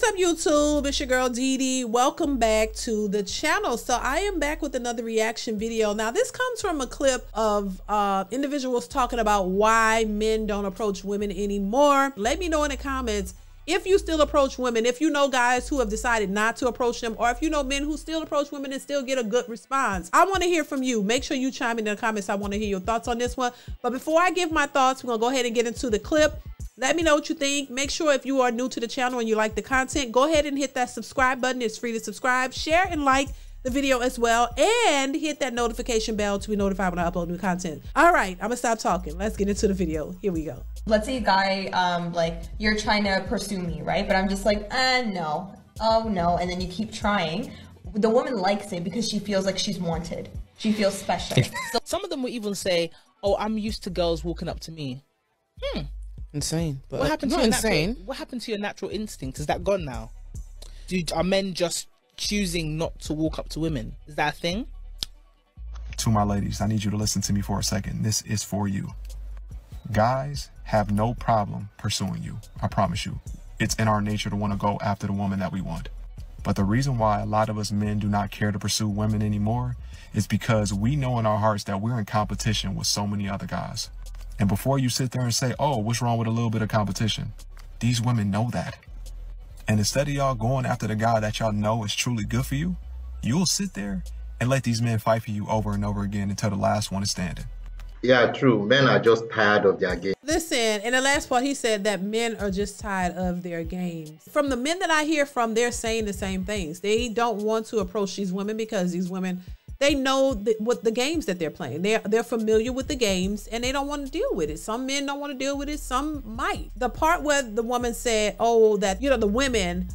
What's up, YouTube? It's your girl DeeDee. Welcome back to the channel. So I am back with another reaction video. Now this comes from a clip of individuals talking about why men don't approach women anymore. Let me know in the comments if you still approach women, if you know guys who have decided not to approach them, or if you know men who still approach women and still get a good response. I want to hear from you. Make sure you chime in the comments. I want to hear your thoughts on this one. But before I give my thoughts, we're gonna go ahead and get into the clip. Let me know what you think. Make sure if you are new to the channel and you like the content, go ahead and hit that subscribe button. It's free to subscribe, share, and like the video as well, and hit that notification bell to be notified when I upload new content. All right, I'm gonna stop talking. Let's get into the video. Here we go. Let's say a guy, like, you're trying to pursue me, right? But I'm just like, no, oh no, and then you keep trying. The woman likes it because she feels like she's wanted. She feels special. So some of them will even say, oh, I'm used to girls walking up to me. Insane. But what happened to not your insane. What happened to your natural instinct? Is that gone now? Are men just choosing not to walk up to women? Is that a thing? To my ladies, I need you to listen to me for a second. This is for you. Guys have no problem pursuing you. I promise you. It's in our nature to want to go after the woman that we want. But the reason why a lot of us men do not care to pursue women anymore is because we know in our hearts that we're in competition with so many other guys. And before you sit there and say, oh, what's wrong with a little bit of competition? These women know that. And instead of y'all going after the guy that y'all know is truly good for you, you'll sit there and let these men fight for you over and over again until the last one is standing. Yeah, true. Men are just tired of their game. Listen, in the last part, he said that men are just tired of their games. From the men that I hear from, they're saying the same things. They don't want to approach these women because these women, they know what the games that they're playing. They're familiar with the games and they don't want to deal with it. Some men don't want to deal with it. Some might. The part where the woman said, oh, that, you know, the women,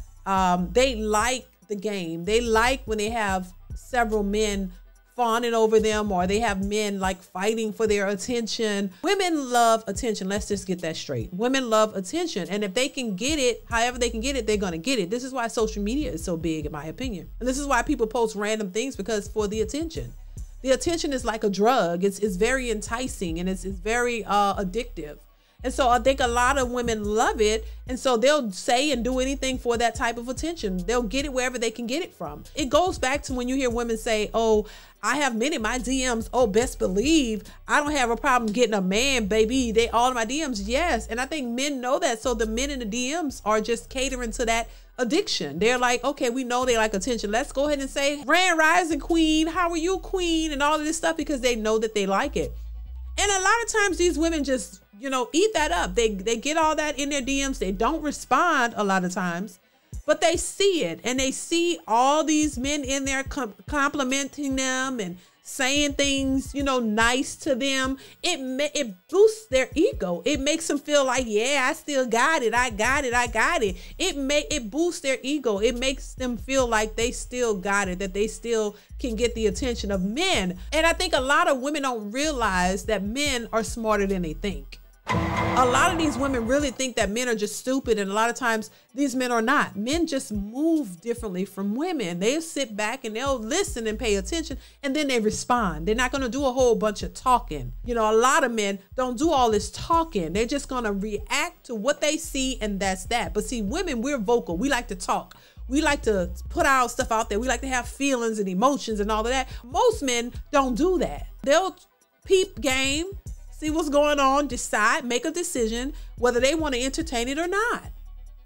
they like the game. They like when they have several men fawning over them, or they have men like fighting for their attention. Women love attention. Let's just get that straight. Women love attention. And if they can get it, however they can get it, they're going to get it. This is why social media is so big, in my opinion. And this is why people post random things, because for the attention. The attention is like a drug. It's very enticing and it's very addictive. And so I think a lot of women love it. And so they'll say and do anything for that type of attention. They'll get it wherever they can get it from. It goes back to when you hear women say, oh, I have men in my DMs. Oh, best believe I don't have a problem getting a man, baby. They all in my DMs. Yes. And I think men know that. So the men in the DMs are just catering to that addiction. They're like, okay, we know they like attention. Let's go ahead and say, Grand Rising Queen. How are you, Queen? And all of this stuff, because they know that they like it. And a lot of times these women just, you know, eat that up. They get all that in their DMs. They don't respond a lot of times, but they see it, and they see all these men in there complimenting them and saying things, you know, nice to them. It boosts their ego. It makes them feel like, yeah, I still got it. I got it. I got it. It boosts their ego. It makes them feel like they still got it, that they still can get the attention of men. And I think a lot of women don't realize that men are smarter than they think. A lot of these women really think that men are just stupid, and a lot of times these men are not. Men just move differently from women. They'll sit back and they'll listen and pay attention, and then they respond. They're not going to do a whole bunch of talking. You know, a lot of men don't do all this talking. They're just going to react to what they see, and that's that. But see, women, we're vocal. We like to talk. We like to put our stuff out there. We like to have feelings and emotions and all of that. Most men don't do that. They'll peep game, see what's going on, decide, make a decision whether they want to entertain it or not.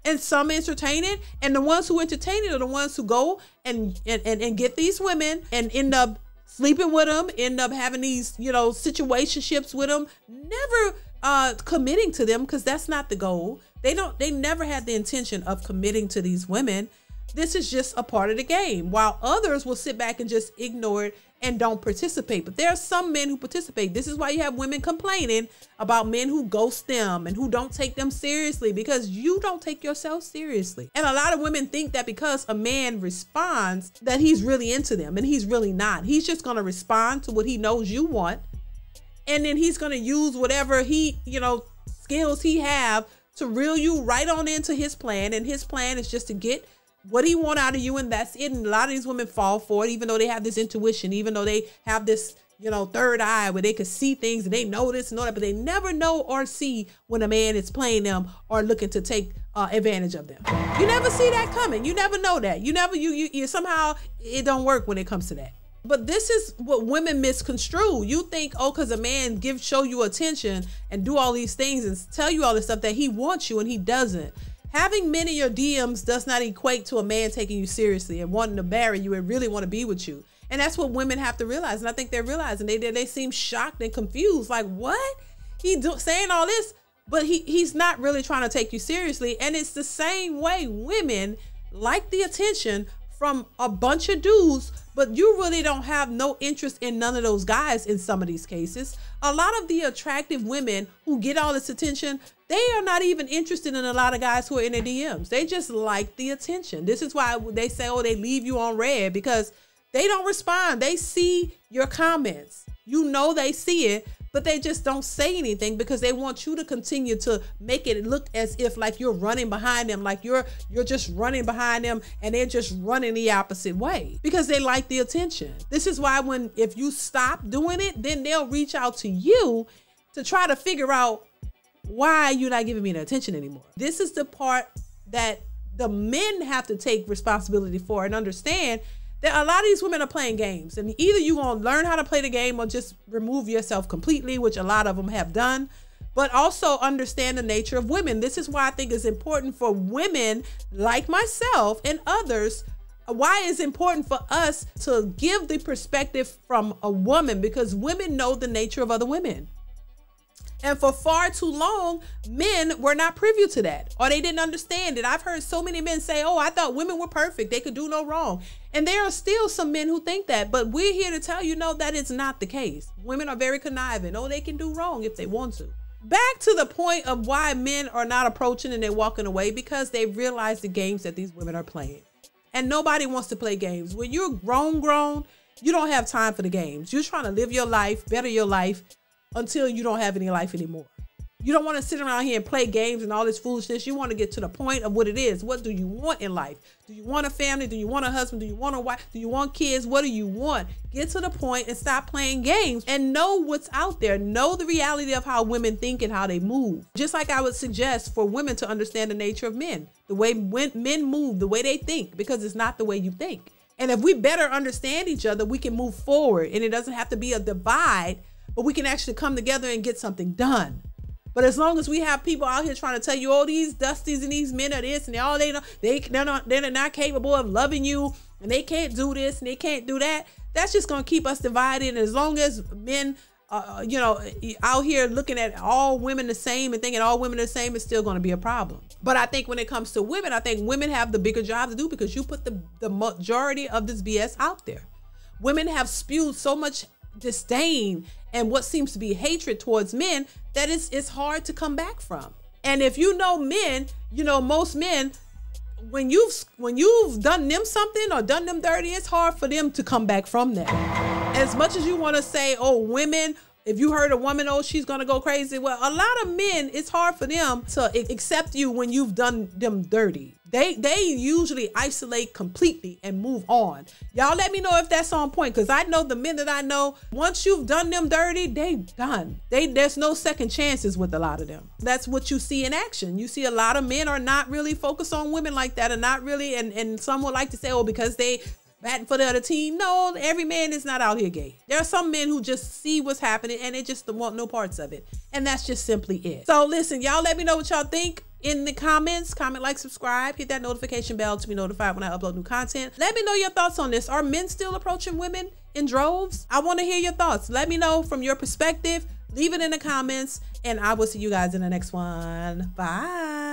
And some entertain it, and the ones who entertain it are the ones who go and get these women and end up sleeping with them, end up having these, you know, situationships with them, never committing to them, because that's not the goal. They never had the intention of committing to these women. This is just a part of the game, while others will sit back and just ignore it and don't participate. But there are some men who participate. This is why you have women complaining about men who ghost them and who don't take them seriously, because you don't take yourself seriously. And a lot of women think that because a man responds that he's really into them, and he's really not. He's just going to respond to what he knows you want, and then he's going to use whatever he, you know, skills he have to reel you right on into his plan. And his plan is just to get what he want out of you, and that's it. And a lot of these women fall for it, even though they have this intuition, even though they have this, you know, third eye where they can see things and they know this and know that, but they never know or see when a man is playing them or looking to take advantage of them. You never see that coming. You never know that. You somehow it don't work when it comes to that. But this is what women misconstrue. You think, oh, because a man show you attention and do all these things and tell you all this stuff, that he wants you, and he doesn't. Having men in your DMs does not equate to a man taking you seriously and wanting to marry you and really want to be with you. And that's what women have to realize. And I think they're realizing. They seem shocked and confused. Like, what? Saying all this, but he's not really trying to take you seriously. And it's the same way women like the attention from a bunch of dudes, but you really don't have no interest in none of those guys in some of these cases. A lot of the attractive women who get all this attention, they are not even interested in a lot of guys who are in their DMs. They just like the attention. This is why they say, oh, they leave you on red, because they don't respond. They see your comments. You know they see it, but they just don't say anything because they want you to continue to make it look as if like you're running behind them, like you're just running behind them and they're just running the opposite way because they like the attention. This is why if you stop doing it, then they'll reach out to you to try to figure out why you're not giving me the attention anymore. This is the part that the men have to take responsibility for and understand that a lot of these women are playing games, and either you're going to learn how to play the game or just remove yourself completely, which a lot of them have done, but also understand the nature of women. This is why I think it's important for women like myself and others, why it's important for us to give the perspective from a woman, because women know the nature of other women. And for far too long, men were not privy to that, or they didn't understand it. I've heard so many men say, oh, I thought women were perfect. They could do no wrong. And there are still some men who think that, but we're here to tell you, no, that is not the case. Women are very conniving. Oh, they can do wrong if they want to. Back to the point of why men are not approaching and they're walking away, because they realize the games that these women are playing. And nobody wants to play games. When you're grown, you don't have time for the games. You're trying to live your life, better your life, until you don't have any life anymore. You don't want to sit around here and play games and all this foolishness. You want to get to the point of what it is. What do you want in life? Do you want a family? Do you want a husband? Do you want a wife? Do you want kids? What do you want? Get to the point and stop playing games and know what's out there. Know the reality of how women think and how they move. Just like I would suggest for women to understand the nature of men, the way men move, the way they think, because it's not the way you think. And if we better understand each other, we can move forward, and it doesn't have to be a divide, but we can actually come together and get something done. But as long as we have people out here trying to tell you, oh, these dusties and these men are this and all they know, they're not capable of loving you, and they can't do this and they can't do that, that's just going to keep us divided. And as long as men, out here looking at all women the same and thinking all women are the same, it's still going to be a problem. But I think when it comes to women, I think women have the bigger job to do, because you put the majority of this BS out there. Women have spewed so much disdain and what seems to be hatred towards men that it's hard to come back from. And if you know men, most men, when you've done them something or done them dirty, it's hard for them to come back from that. As much as you want to say, oh, women, if you heard a woman, oh, she's gonna go crazy. Well, a lot of men, it's hard for them to accept you when you've done them dirty. They usually isolate completely and move on. Y'all let me know if that's on point, because I know the men that I know, once you've done them dirty, they done. There's no second chances with a lot of them. That's what you see in action. You see a lot of men are not really focused on women like that, and not really, and some would like to say, oh, because they batting for the other team. No, every man is not out here gay. There are some men who just see what's happening and they just don't want no parts of it. And that's just simply it. So listen, y'all let me know what y'all think in the comments. Comment, like, subscribe, hit that notification bell to be notified when I upload new content. Let me know your thoughts on this. Are men still approaching women in droves? I want to hear your thoughts. Let me know from your perspective. Leave it in the comments, and I will see you guys in the next one. Bye.